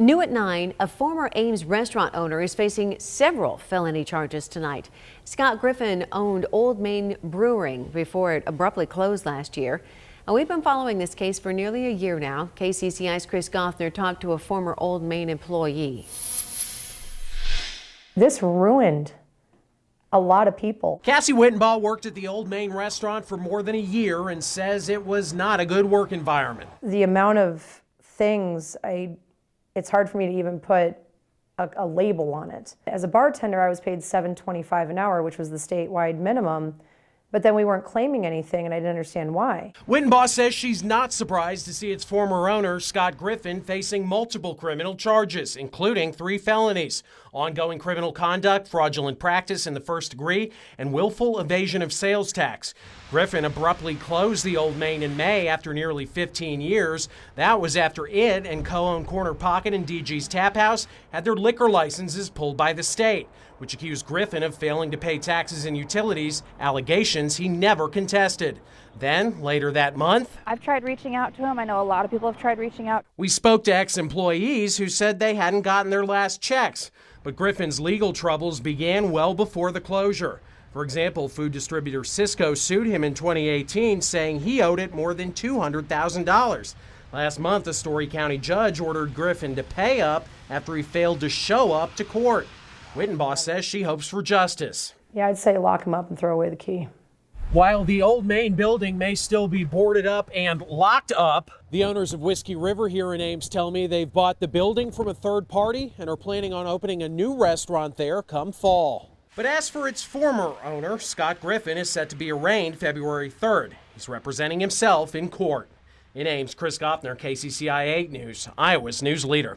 New at 9, a former Ames restaurant owner is facing several felony charges tonight. Scott Griffin owned Old Main Brewing before it abruptly closed last year. And we've been following this case for nearly a year now. KCCI's Chris Gothner talked to a former Old Main employee. This ruined a lot of people. Cassie Wittenbaugh worked at the Old Main restaurant for more than a year and says it was not a good work environment. The amount of things it's hard for me to even put a label on it. As a bartender, I was paid $7.25 an hour, which was the statewide minimum, but then we weren't claiming anything, and I didn't understand why. Wittenbaugh says she's not surprised to see its former owner, Scott Griffin, facing multiple criminal charges, including 3 felonies: ongoing criminal conduct, fraudulent practice in the first degree, and willful evasion of sales tax. Griffin abruptly closed the Old Main in May after nearly 15 years. That was after it and co-owned Corner Pocket and DG's Tap House had their liquor licenses pulled by the state, which accused Griffin of failing to pay taxes and utilities, allegations he never contested. Then, later that month, I've tried reaching out to him. I know a lot of people have tried reaching out. We spoke to ex-employees who said they hadn't gotten their last checks. But Griffin's legal troubles began well before the closure. For example, food distributor Sysco sued him in 2018, saying he owed it more than $200,000. Last month, a Story County judge ordered Griffin to pay up after he failed to show up to court. Wittenbaugh says she hopes for justice. Yeah, I'd say lock him up and throw away the key. While the Old Main building may still be boarded up and locked up, the owners of Whiskey River here in Ames tell me they've bought the building from a third party and are planning on opening a new restaurant there come fall. But as for its former owner, Scott Griffin is set to be arraigned February 3rd. He's representing himself in court. In Ames, Chris Gothner, KCCI 8 News, Iowa's news leader.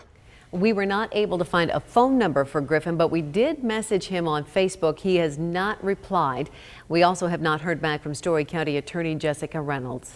We were not able to find a phone number for Griffin, but we did message him on Facebook. He has not replied. We also have not heard back from Story County Attorney Jessica Reynolds.